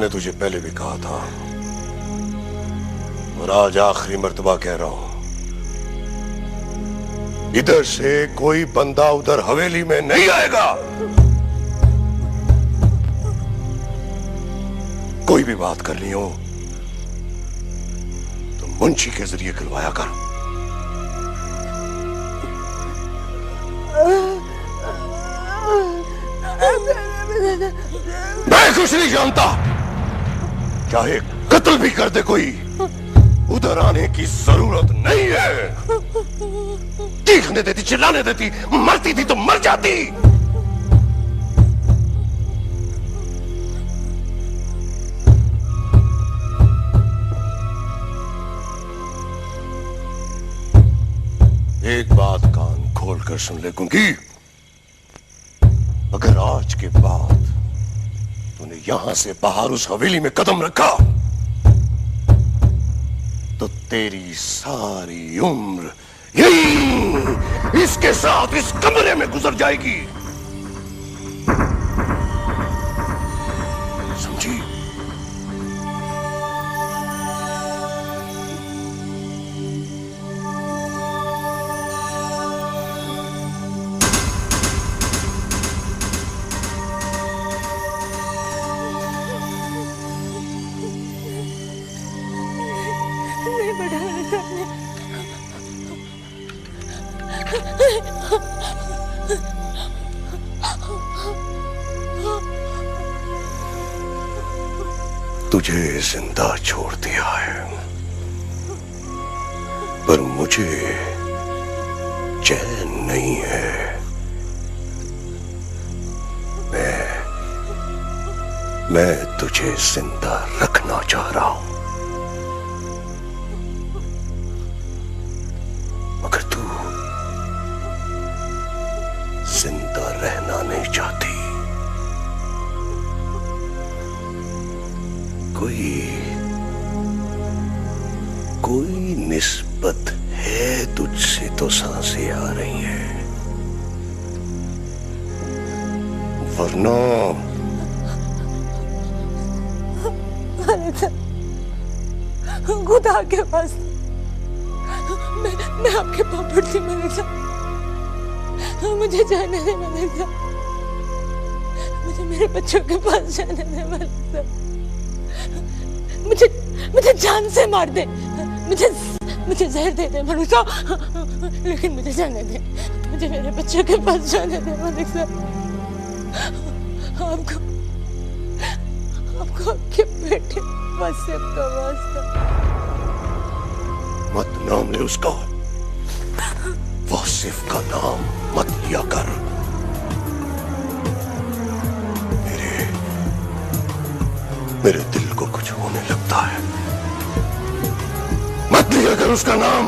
मैंने तुझे पहले भी कहा था और आज आखिरी मर्तबा कह रहा हूं, इधर से कोई बंदा उधर हवेली में नहीं आएगा। कोई भी बात करनी हो तो मुंशी के जरिए करवाया कर। मैं कुछ नहीं जानता, चाहे कत्ल भी कर दे कोई, उधर आने की जरूरत नहीं है। चीखने देती, चिल्लाने देती, मरती थी तो मर जाती। एक बात कान खोल कर सुन ले कुंकी, अगर आज के बाद तूने यहां से बाहर उस हवेली में कदम रखा तो तेरी सारी उम्र यही इसके साथ इस कमरे में गुजर जाएगी, समझी? तुझे जिंदा छोड़ दिया है, पर मुझे चैन नहीं है। मैं तुझे जिंदा रखना चाह रहा हूं, मगर तू जिंदा रहना नहीं चाहती। कोई निस्बत है तुझसे तो सांसें आ रही हैं, वरना खुदा के पास मैं आपके पाँव पड़ती मलिक साहब, मुझे जाने दे मलिक साहब, मुझे मेरे बच्चों के पास जाने दे मलिक साहब, मुझे जान से मार दे, मुझे जहर दे दे मलिक साहब, लेकिन मुझे जाने दे, मुझे मेरे बच्चों के पास जाने दे मलिक साहब। आपको आपके बेटे वासिफ का वास्ता। मत नाम ले उसका, वासिफ का नाम मत लिया कर। मेरे दिल को कुछ होने लगता है, मत लिया कर उसका नाम।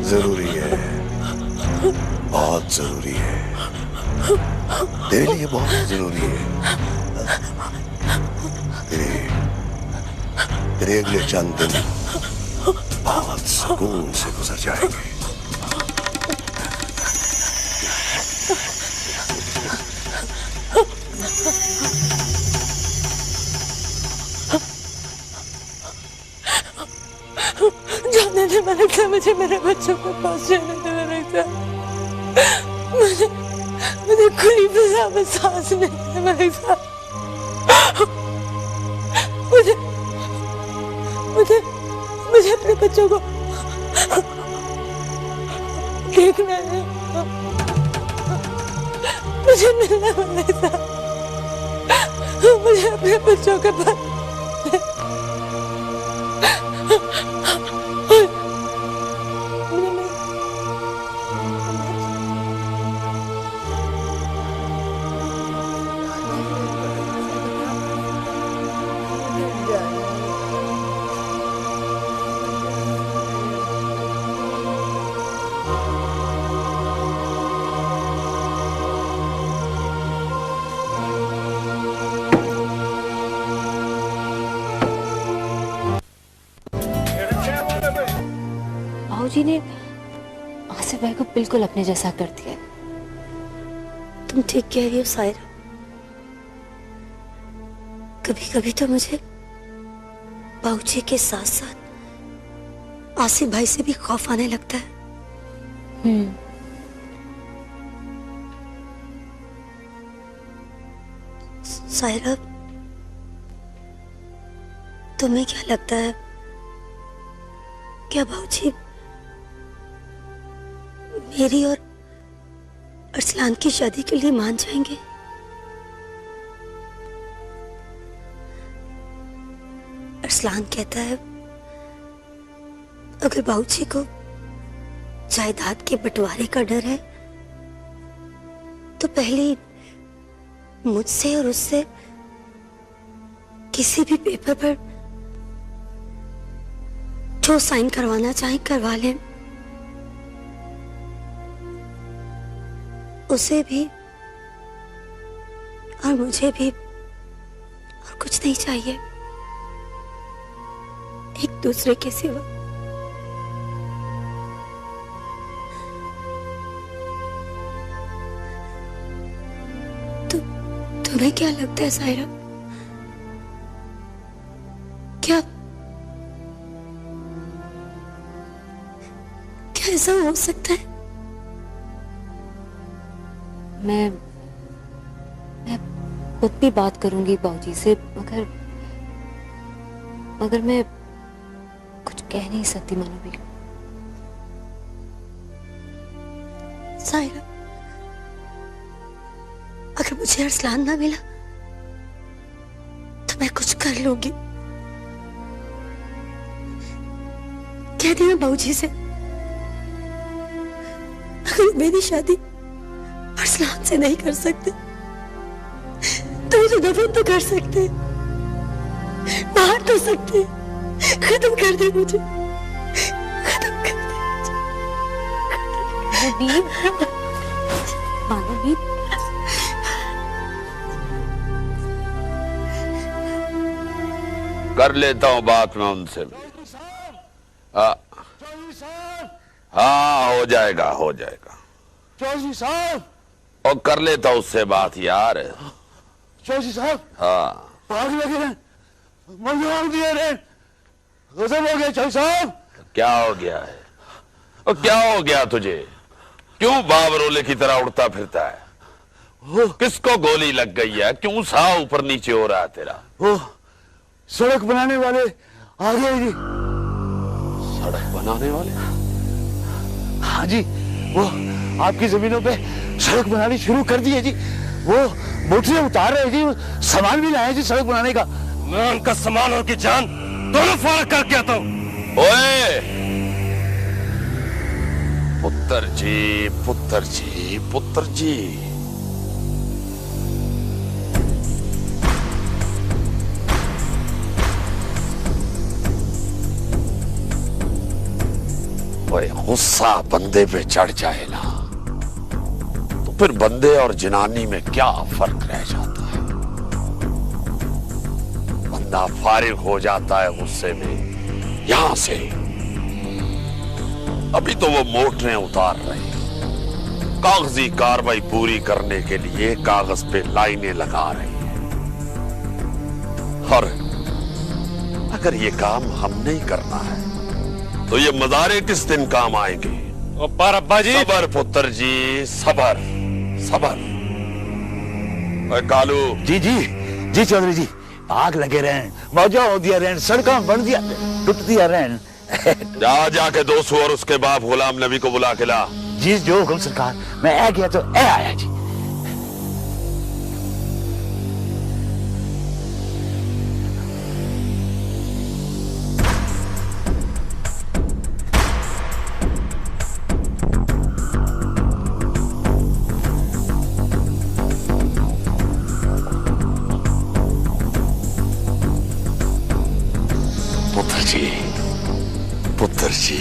जरूरी है, बहुत जरूरी है, तेरे लिए बहुत जरूरी है। तेरे अगले चंद दिन बहुत सुकून से गुजर जाएंगे। मुझे मेरे बच्चों के पास जाने दे मलिक साहब। मुझे खुली फिजा में सांस लेने दे मलिक साहब। मुझे मुझे मुझे अपने बच्चों को देखना है। मुझे मिलना है मलिक साहब। मुझे अपने बच्चों के पास जी ने आसिफ भाई को बिल्कुल अपने जैसा कर दिया। तुम ठीक कह रही हो सायरा। कभी कभी तो मुझे बाबूजी के साथ साथ आसिफ भाई से भी खौफ आने लगता है। सायरा, तुम्हें क्या लगता है, क्या बाबूजी मेरी और अरसलान की शादी के लिए मान जाएंगे? अरसलान कहता है अगर बाबूजी को जायदाद के बंटवारे का डर है तो पहले मुझसे और उससे किसी भी पेपर पर जो साइन करवाना चाहे करवा लें। उसे भी और मुझे भी और कुछ नहीं चाहिए एक दूसरे के सिवा। तुम्हें क्या लगता है सायरा, क्या ऐसा हो सकता है? मैं खुद भी बात करूंगी बाबूजी से, मगर मैं कुछ कह नहीं सकती मनु भी। सायरा, अगर मुझे अरसलान ना मिला तो मैं कुछ कर लूंगी। कह देना बाबूजी से अगर मेरी शादी अरसलान से नहीं कर सकते तो मुझे दफन तो कर सकते, मार तो सकते, खत्म कर दे मुझे, खत्म कर दे मानवी। कर लेता हूँ बात मैं उनसे भी। हाँ हो जाएगा चौधरी साहब। और कर लेता हूँ उससे बात यार। चौधरी साहब, हाँ भाग लगे रे, मंजूर दिए रे, गजब हो गया चौधरी साहब। क्या हो गया है? और क्या हो गया तुझे? क्यों बाबरोले की तरह उड़ता फिरता है? किसको गोली लग गई है? क्यों सा ऊपर नीचे हो रहा है तेरा? वो सड़क बनाने वाले आ गए जी। सड़क बनाने वाले? हाँ जी, वो आपकी जमीनों पे सड़क बनानी शुरू कर दी है जी। वो मोटरें उतार रहे हैं जी, सामान भी लाए जी सड़क बनाने का। मैं उनका सामान और की जान दोनों फारग करके आता हूँ। ओए पुत्र जी, पुत्र जी, पुत्र जी, गुस्सा बंदे पे चढ़ जाए ना तो फिर बंदे और जनानी में क्या फर्क रह जाता है? बंदा फारिग हो जाता है गुस्से में। यहां से अभी तो वो मोटरें उतार रहे हैं, कागजी कार्रवाई पूरी करने के लिए कागज पे लाइनें लगा रहे हैं। और अगर ये काम हमने ही करना है तो ये मज़ारे किस दिन काम आएंगे? पर अब्बा जी। सबर पुत्र जी, सबर सबर। ओए कालू। जी जी जी चौधरी जी, आग लगे रहन, मौजा हो दिया रहन, सड़का बन दिया टूट दिया रहन। जाके दोस्तों और उसके बाप गुलाम नबी को बुला के ला। जी जो हुक्म सरकार, मैं आ गया तो ए आया जी। पुत्र जी,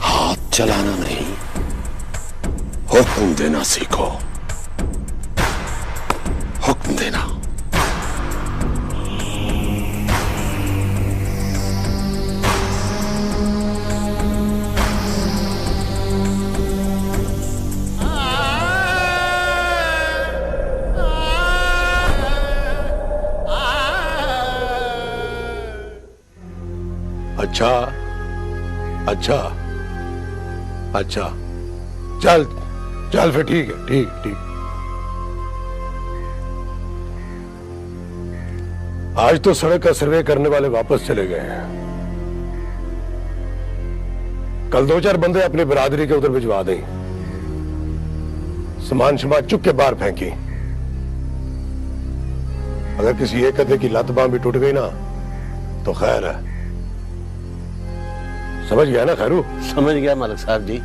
हाथ चलाना नहीं, हुक्म देना सीखो। हुक्म देना। अच्छा अच्छा अच्छा, चल चल फिर, ठीक है, ठीक ठीक। आज तो सड़क का सर्वे करने वाले वापस चले गए हैं। कल 2-4 बंदे अपनी बिरादरी के उधर भिजवा दें, सामान शमान चुक के बाहर फेंकी। अगर किसी एक अद्धे की लत बांह भी टूट गई ना तो खैर है। समझ गया ना खैरू? समझ गया मलिक साहब जी,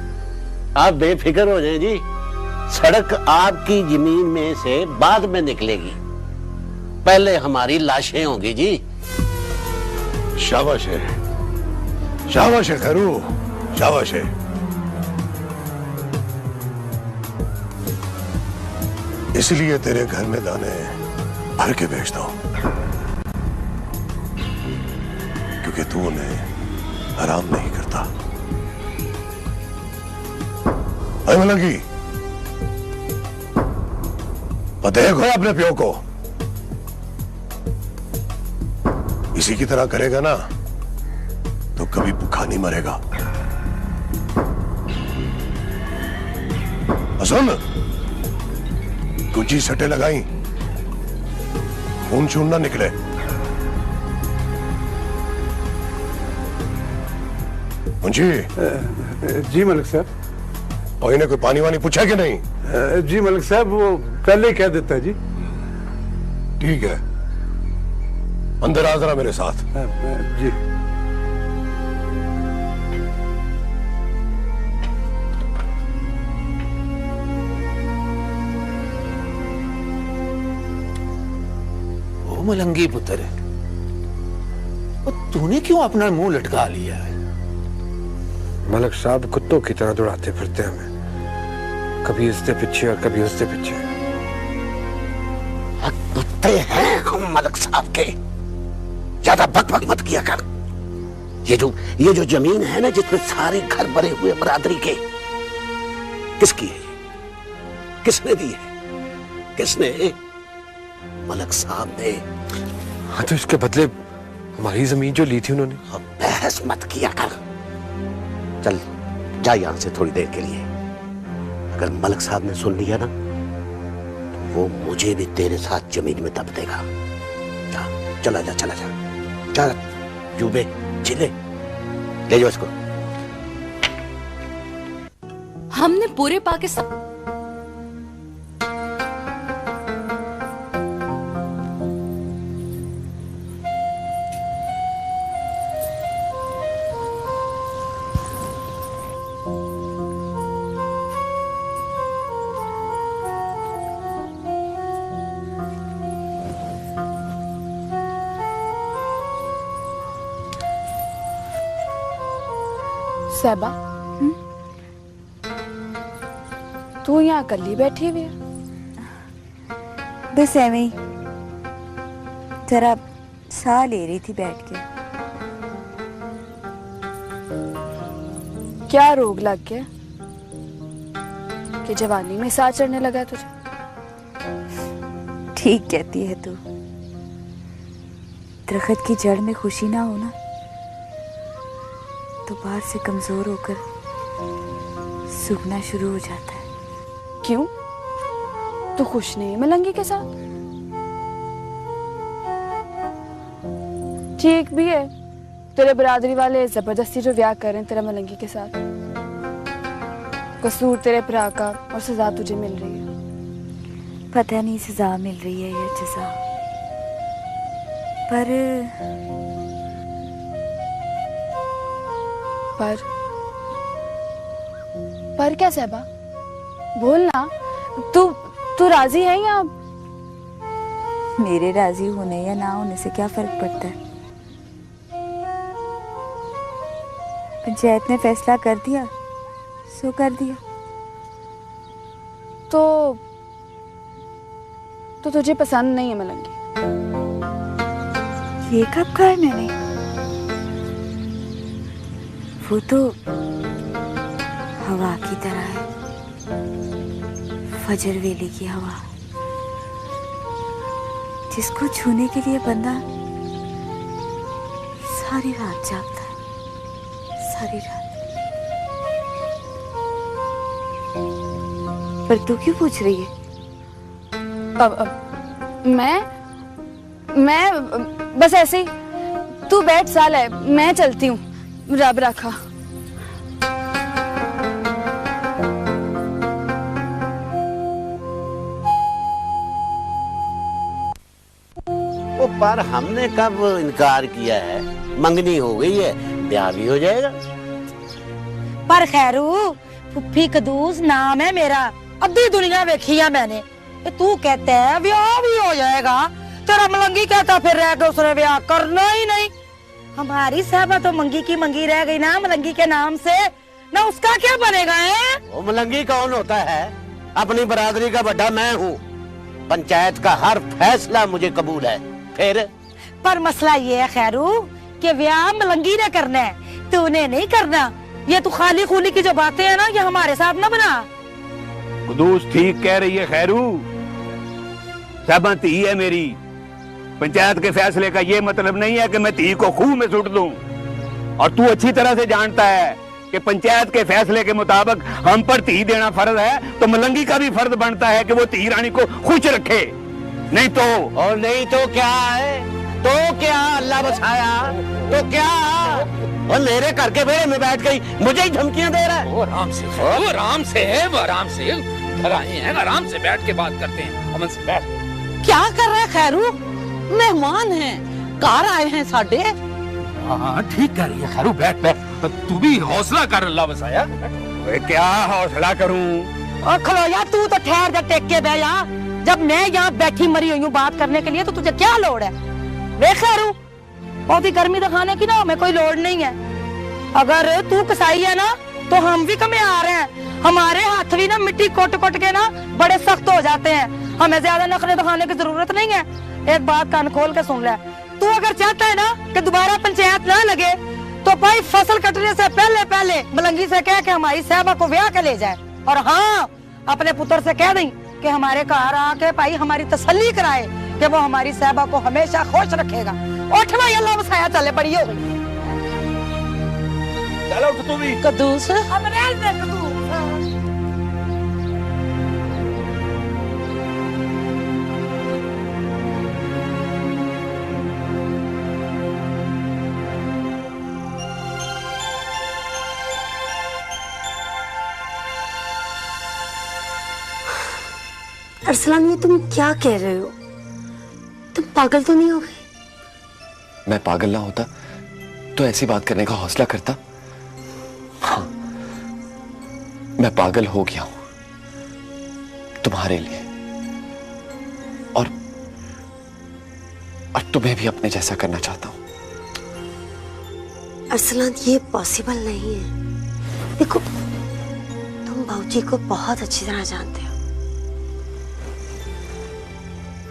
आप बेफिक्र हो जाएं जी। सड़क आपकी जमीन में से बाद में निकलेगी, पहले हमारी लाशें होंगी जी। शाबाश है, शाबाश है खैरू, शाबाश है। इसलिए तेरे घर में दाने भर के भेजता हूं, क्योंकि तू उन्हें आराम नहीं करता। अरे मलंगी, देखो अपने प्यो को, इसी की तरह करेगा ना तो कभी भूखा नहीं मरेगा। सुन, कुछ सटे लगाई, खून छून ना निकले। मुंशी जी मलिक साहब। और इन्हें कोई पानी वानी पूछा कि नहीं? जी मलिक साहब, वो पहले ही कह देता है जी। ठीक है, अंदर आ जरा मेरे साथ। जी। ओ मलंगी पुत्र, तूने क्यों अपना मुंह लटका लिया है? मलिक साहब कुत्तों की तरह दौड़ाते फिरते हमें, कभी इससे पीछे और कभी उससे पीछे। कुत्ते हैं हम मलिक साहब के, ज्यादा बकबक मत किया कर। ये जो जमीन है ना जिसमें सारे घर भरे हुए बरादरी के, किसकी है? किसने दी है? किसने? मलिक साहब ने। हाँ तो इसके बदले हमारी जमीन जो ली थी उन्होंने। बहस मत किया कर, चल जा यहां से थोड़ी देर के लिए। अगर मलिक साहब ने सुन लिया ना तो वो मुझे भी तेरे साथ जमीन में दब देगा। जा, चला जा, चला जा, जा जूबे चिले ले जाओ इसको। हमने पूरे पाकिस्तान साहबा, तू यहाँ अकेली बैठी हुई है? बस ऐਵੇਂ ही जरा साह ले रही थी बैठ के। क्या रोग लग गया कि जवानी में साह चढ़ने लगा तुझे? ठीक कहती है तू, दरख्त की जड़ में खुशी ना हो ना तो बाहर से कमजोर होकर सूखना शुरू हो जाता है। क्यों? तू खुश नहीं है मलंगी के साथ? ठीक भी है, तेरे बरादरी वाले जबरदस्ती जो ब्याह कर रहे हैं तेरा मलंगी के साथ, कसूर तेरे भरा का और सजा तुझे मिल रही है। पता नहीं सजा मिल रही है या जजा, पर क्या सहबा, बोल ना, तू राजी है या? मेरे राजी होने या ना होने से क्या फर्क पड़ता है? पंचायत ने फैसला कर दिया सो कर दिया। तो तुझे पसंद नहीं है मलंगी? ये कब कहा मैंने? वो तो हवा की तरह है, फजर वेले की हवा, जिसको छूने के लिए बंदा सारी रात जागता है, सारी रात। पर तू क्यों पूछ रही है? मैं बस ऐसे ही। तू बैठ साल है, मैं चलती हूँ। रब रखा। वो पर हमने कब इनकार किया है? मंगनी हो गई है, ब्याह भी हो जाएगा। पर खैरू, फुफी कदूस नाम है मेरा, अद्धी दुनिया देखी है मैंने। तू कहते है ब्याह भी हो जाएगा, तेरा मलंगी कहता फिर रह गया उसने ब्याह करना ही नहीं। हमारी साहबा तो मंगी की मंगी रह गई ना मलंगी के नाम से, ना उसका क्या बनेगा है? वो मलंगी कौन होता है? अपनी बरादरी का बड़ा मैं हूँ, पंचायत का हर फैसला मुझे कबूल है। फिर पर मसला ये है खैरू कि ब्याह मलंगी ने करना है, तूने नहीं करना। ये तू खाली खूली की जो बातें है ना, ये हमारे साथ ना बना। कुदूस ठीक कह रही है खैरू, सहमति है मेरी। पंचायत के फैसले का ये मतलब नहीं है कि मैं धी को खूह में सुट दूं। और तू अच्छी तरह से जानता है कि पंचायत के फैसले के मुताबिक हम पर धी देना फर्ज है, तो मलंगी का भी फर्ज बनता है कि वो धी रानी को खुश रखे। नहीं तो और नहीं तो क्या है? तो क्या अल्लाह बचाया? तो क्या? और मेरे घर के बेड़े में बैठ गई, मुझे ही धमकियां दे रहा है। वो आराम से वो आराम से है, वो आराम से घर आए हैं, आराम से बैठ के बात करते हैं। अमन से बैठ। क्या कर रहे खैरू? मेहमान हैं, घर आए हैं साडे। हाँ ठीक कर रही है खैरू, बैठ बैठ। तू भी हौसला कर, अल्लाह बसाया। क्या हौसला करूं? खलोया, तू तो ठहर जा, टेक के बैठ जा। जब मैं यहाँ बैठी मरी हुई हूँ बात करने के लिए, तो तुझे क्या लोड़ है? वे खैरू, बहुत ही गर्मी दिखाने की ना हमें कोई लोड़ नहीं है। अगर तू कसाई है ना, तो हम भी कमे आ रहे हैं। हमारे हाथ भी ना मिट्टी कोट कोट के ना बड़े सख्त हो जाते हैं। हमें ज्यादा नखरे दिखाने की जरूरत नहीं है। एक बात कान खोल के सुन ले, तू अगर चाहता है ना कि दोबारा पंचायत ना लगे, तो भाई फसल कटने से पहले पहले मलंगी से कह के हमारी साहबा को ब्याह के ले जाए। और हाँ, अपने पुत्र से कह दें कि हमारे घर आके भाई हमारी तसल्ली कराए कि वो हमारी साहबा को हमेशा खुश रखेगा। उठ भाई, अल्लाह बसाया, चले बड़ी हो गई। चलो उठ तू भी। कद्दूस हम रह दे कद्दूस। अरसलान, ये तुम क्या कह रहे हो? तुम पागल तो नहीं हो गए? मैं पागल ना होता तो ऐसी बात करने का हौसला करता। हाँ, मैं पागल हो गया हूं तुम्हारे लिए, और तुम्हें भी अपने जैसा करना चाहता हूं। अरसलान, ये पॉसिबल नहीं है। देखो, तुम बाबूजी को बहुत अच्छी तरह जानते हो।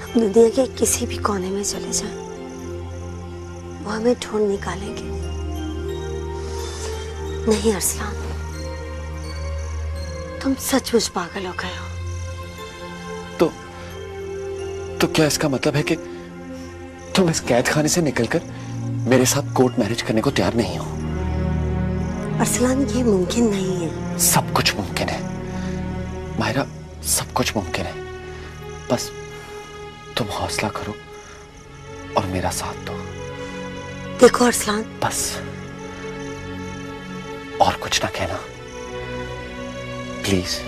हम दुनिया के किसी भी कोने में चले जाएं, वो हमें ढूंढ निकालेंगे। नहीं अरसलान, तुम सचमुच पागल हो गए हो। तो क्या इसका मतलब है कि तुम इस कैद खाने से निकलकर मेरे साथ कोर्ट मैरिज करने को तैयार नहीं हो? अरसलान, ये मुमकिन नहीं है। सब कुछ मुमकिन है मायरा, सब कुछ मुमकिन है। बस तुम हौसला करो और मेरा साथ दो। देखो अरसलान, बस और कुछ ना कहना प्लीज।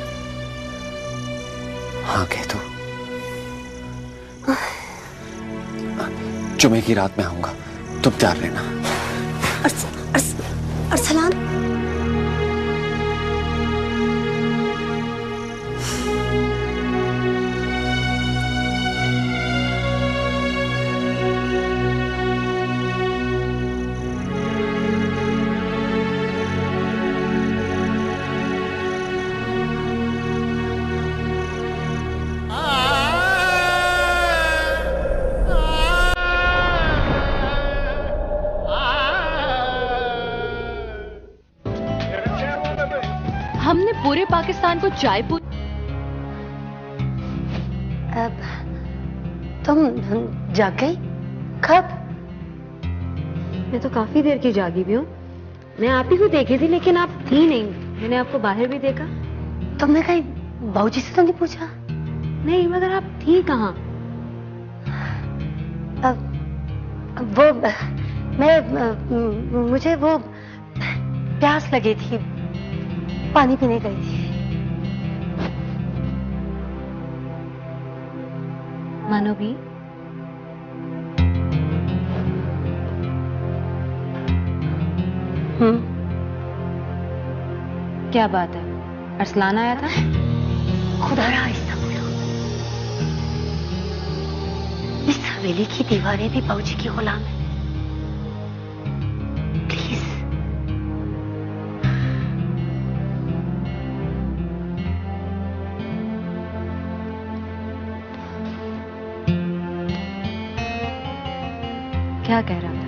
हाँ कह दो। जुमे की रात में आऊंगा, तुम तैयार रहना। अरसलान, हमने पूरे पाकिस्तान को चाय अब तुम जाग गई? कब? मैं तो काफी देर की जागी भी हूँ। मैं आप ही को देखी थी लेकिन आप थी नहीं। मैंने आपको बाहर भी देखा। तुमने कहीं बाबूजी से तो नहीं पूछा? नहीं, मगर आप थी कहाँ? वो मुझे वो प्यास लगी थी, पानी पीने गई थी। मानो भी क्या बात है? अरसलान आया था? खुदारा आहिस्ता बोलो। इस हवेली की दीवारें भी बाबूजी की गुलाम है। प्लीज। क्या कह रहा था?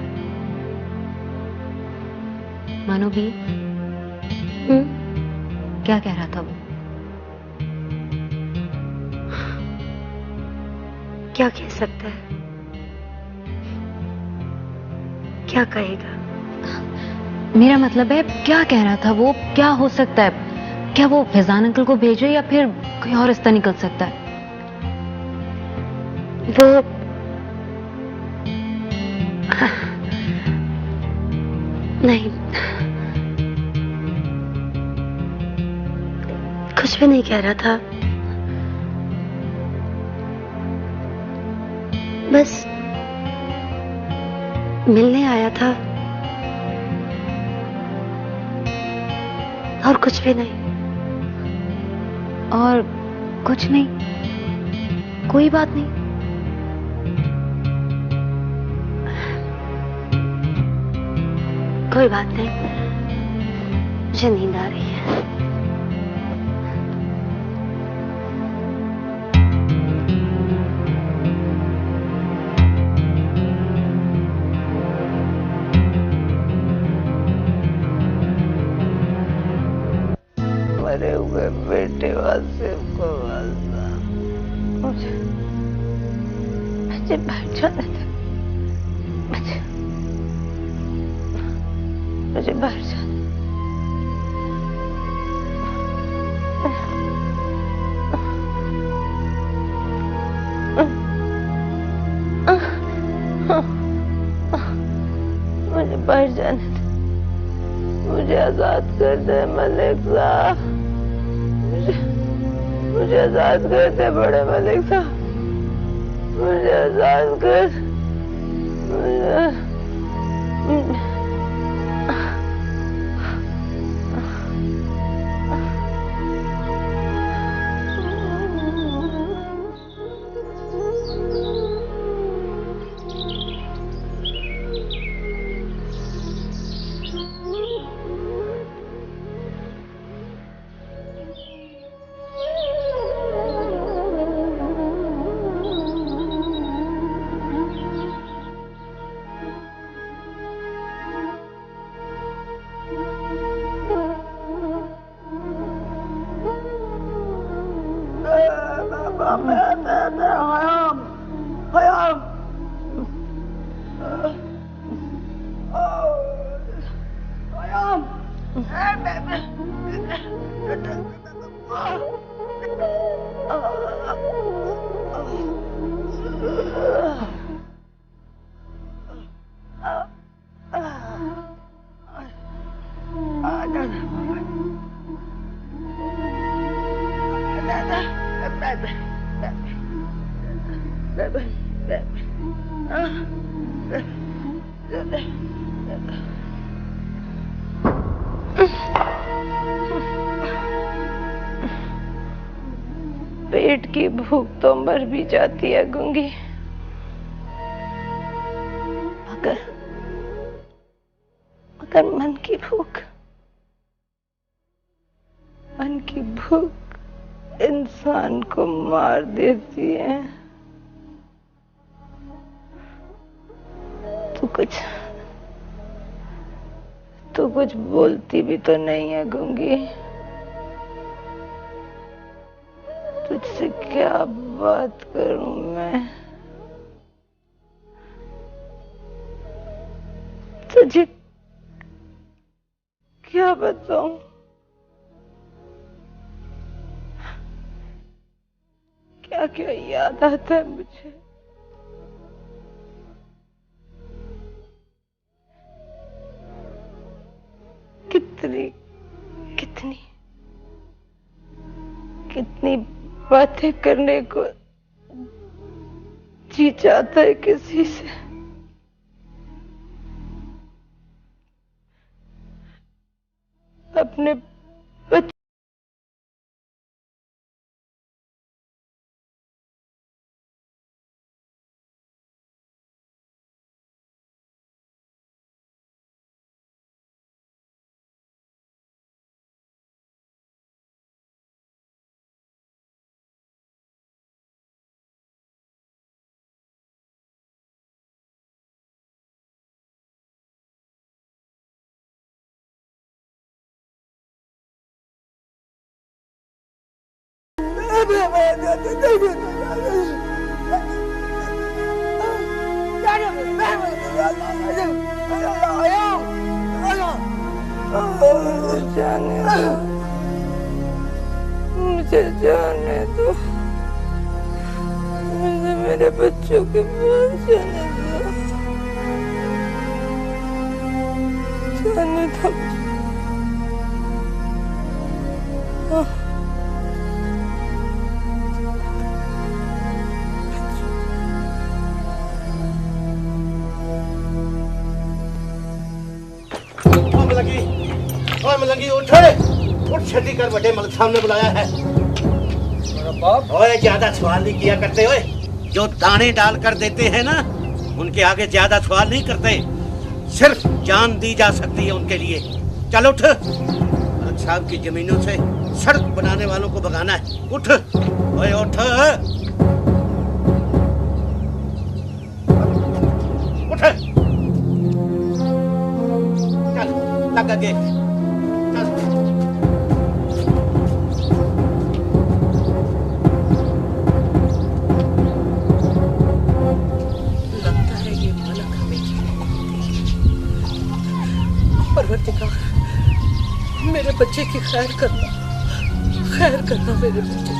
मानो भी क्या कह रहा था वो? क्या कह सकता है? क्या कहेगा? मेरा मतलब है क्या कह रहा था वो? क्या हो सकता है? क्या वो फैजान अंकल को भेजे या फिर कोई और रास्ता निकल सकता है? वो नहीं, कुछ भी नहीं कह रहा था। बस मिलने आया था और कुछ भी नहीं। और कुछ नहीं? कोई बात नहीं? कोई बात नहीं, मुझे नींद आ रही है। मरे हुए बेटे वासिफ को मुझे बैठ जाने दे। मुझे बाहर जाना। मुझे बाहर जाने दे। मुझे आजाद कर दे मलिक साहब। मुझे आजाद कर दे बड़े मलिक साहब। मुझे आजाद कर। पेट की भूख तो मर भी जाती है गूंगी, मगर मन की भूख इंसान को मार देती है। तू कुछ बोलती भी तो नहीं है गूंगी। तुझसे क्या बात करूं मैं? तुझे क्या बताऊं? क्या क्या याद आता है मुझे। कितनी बातें करने को जी चाहता है किसी से। अपने बच्चे मुझे जाने दो, मुझे मेरे बच्चों के पास जाने दो। मलंगी उठ छठी कर, बड़े मलिक साहब ने बुलाया है। ओए ज्यादा सवाल नहीं किया करते। ओए जो दाने डाल कर देते हैं ना, उनके आगे ज्यादा सवाल नहीं करते। सिर्फ जान दी जा सकती है उनके लिए। चल उठ, मलिक साहब की जमीनों से सड़क बनाने वालों को भगाना है। उठ ओए उठ उठ, चल लगा के मेरे बच्चे की खैर करना मेरे बच्चे।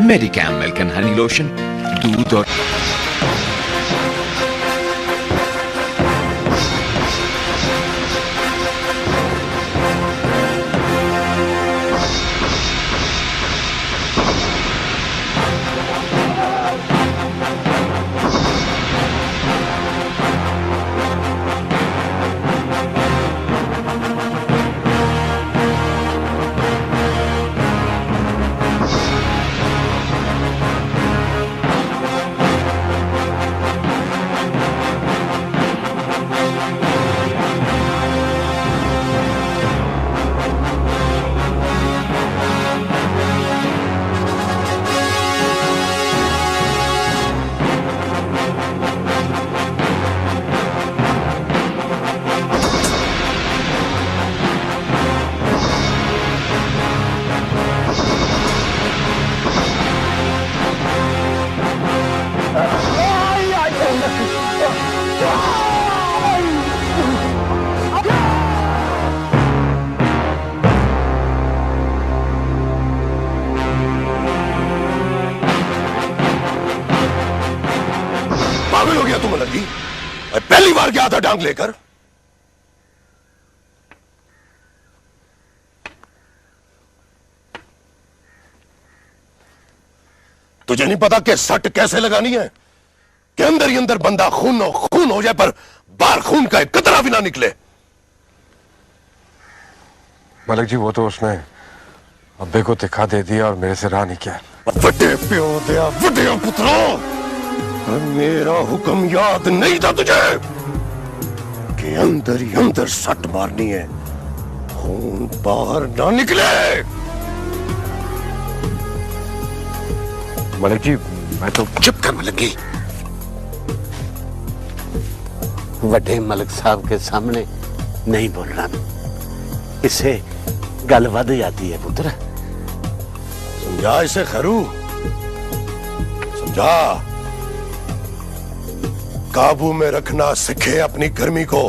मेडिकैम मिल्क एंड हनी लोशन, दूध और मैं पहली बार गया था डांग लेकर। तुझे नहीं पता कि सट कैसे लगानी है, कि अंदर ही अंदर बंदा खून हो जाए पर बाहर खून का एक कतरा भी ना निकले। मलिक जी वो तो उसने अब्बे को तिखा दे दिया और मेरे से रहा नहीं किया। बड़े प्यो दिया बड़े पुत्रों, मेरा हुक्म याद नहीं था तुझे कि अंदर ही अंदर सट मारनी है, खून बाहर ना निकले। मलिक जी मैं तो चुप कर मलिक जी, वड्डे मलिक साहब के सामने नहीं बोलना, इससे गल वध जाती है पुत्र। समझा इसे खरू, समझा। काबू में रखना सीखे अपनी गर्मी को।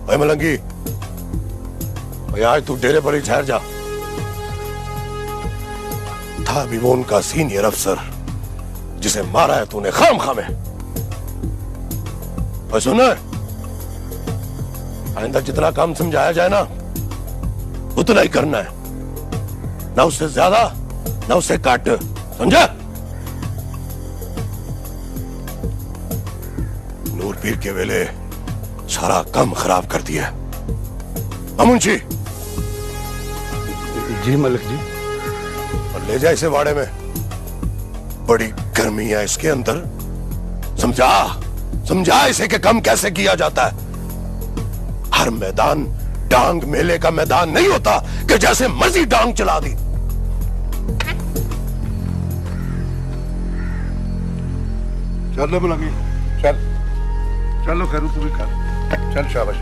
भाई मलंगी, भाई आज तू डेरे पर ही ठहर जा। था भी वो उनका सीनियर अफसर जिसे मारा है तूने खाम खामे। और सुना, आइंदा जितना काम समझाया जाए ना उतना ही करना है, ना उससे ज्यादा ना उससे कट, समझा? नूर पीर के वेले सारा काम खराब कर दिया। मुंशी जी मलिक जी। और ले जा इसे वाड़े में, बड़ी गर्मी है इसके अंदर। समझा इसे कि काम कैसे किया जाता है। हर मैदान डांग मेले का मैदान नहीं होता कि जैसे मर्जी डांग चला दी। चलो मलंगी, चलो खैरू तू भी कर, चल शाबाश।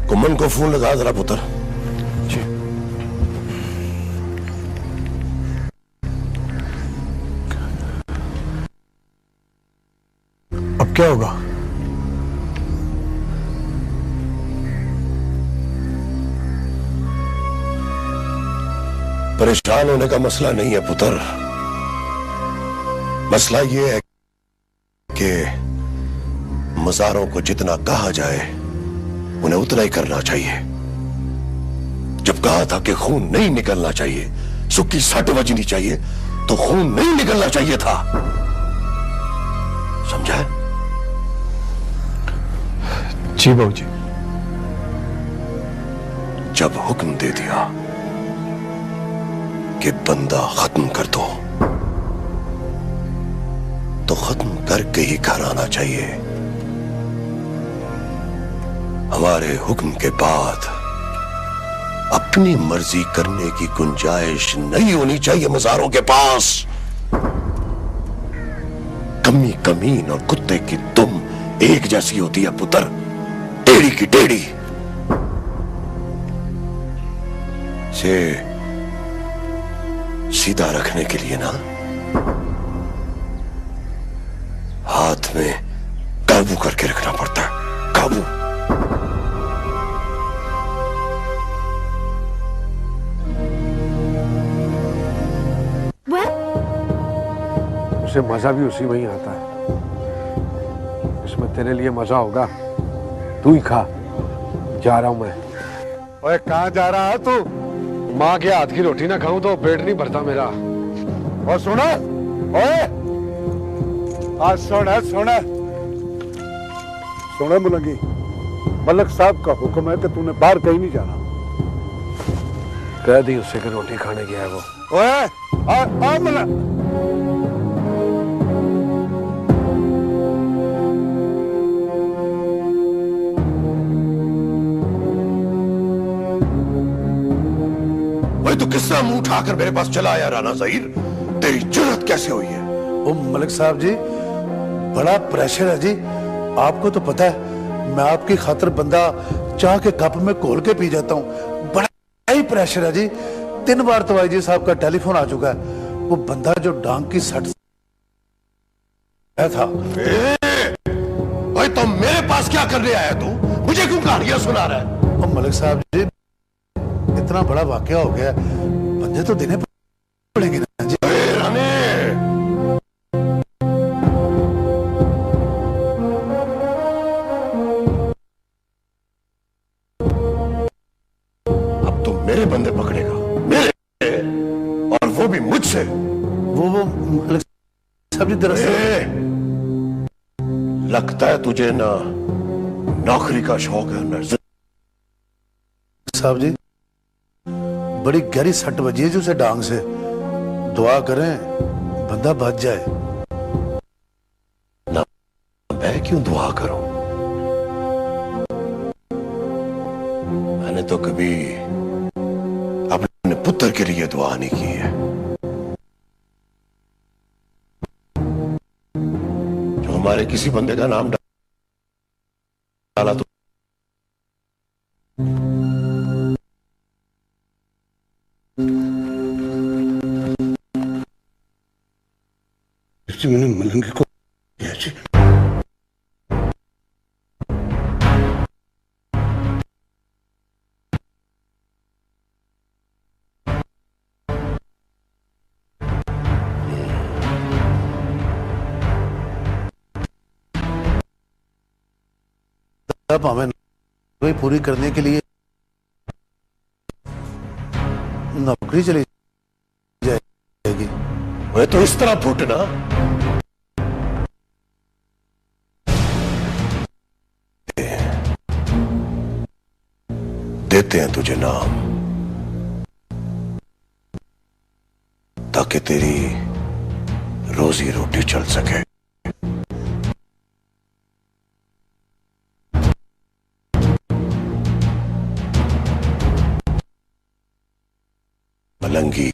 कुमन को फोन लगा जरा पुत्र। जी। अब क्या होगा? परेशान होने का मसला नहीं है पुत्र, मसला यह है कि मज़ारों को जितना कहा जाए उन्हें उतना ही करना चाहिए। जब कहा था कि खून नहीं निकलना चाहिए, सुक्की सट बजनी चाहिए, तो खून नहीं निकलना चाहिए था। समझा? जी बाबूजी। जब हुक्म दे दिया कि बंदा खत्म कर दो, तो खत्म करके ही घर आना चाहिए। हमारे हुक्म के बाद अपनी मर्जी करने की गुंजाइश नहीं होनी चाहिए मज़ारों के पास। कमी कमीन और कुत्ते की दुम एक जैसी होती है पुत्र, टेढ़ी की टेढ़ी। से सीधा रखने के लिए ना हाथ में काबू करके रखना पड़ता है, काबू। उसे मजा भी उसी में ही आता है। इसमें तेरे लिए मजा होगा, तू ही खा। जा रहा हूं मैं। ओए कहां जा रहा है तू? माँ के हाथ की रोटी ना खाऊं तो पेट नहीं भरता मेरा। और सुना, ओए आज सुना मुलंगी, मलक साहब का हुक्म है कि तूने बाहर कहीं नहीं जाना। कह दी उससे कि रोटी खाने गया है वो। ओए आ मलक। तू किस तरह मुंह उठाकर मेरे पास चला आया राना ज़हीर? तेरी जुर्रत कैसे हुई है? ओ मलिक साहब जी, बड़ा प्रेशर है जी। आपको तो पता है मैं आपकी खातिर बंदा चाह के कप में घोल के पी जाता हूँ। बड़ा ही प्रेशर है जी। 3 बार तो आई साहब का टेलीफोन आ चुका है। वो बंदा जो डांग की सट था। भाई तो मेरे पास पास क्या करने आया तू? मुझे क्यों कहानियां सुना रहा है? और मलिक साहब जी, इतना बड़ा वाकया हो गया, बंदे तो देने पड़ेंगे ना जी। राने, अब तुम मेरे बंदे पकड़ेगा, मेरे, और वो भी मुझसे। वो मलिक साहब जी दरअसल लगता है तुझे ना नौकरी का शौक है ना साहब जी, बड़ी गहरी सट बजी है जो उसे डांग से। दुआ करें बंदा बच जाए। ना मैं क्यों दुआ करूं? मैंने तो कभी अपने पुत्र के लिए दुआ नहीं की है। जो हमारे किसी बंदे का नाम डाला तो मैंने मलंगी को जी। अब हमें नौकरी पूरी करने के लिए नौकरी चली जाएगी। मैं तो इस तरह फूटना देते हैं तुझे नाम, ताकि तेरी रोजी रोटी चल सके। मलंगी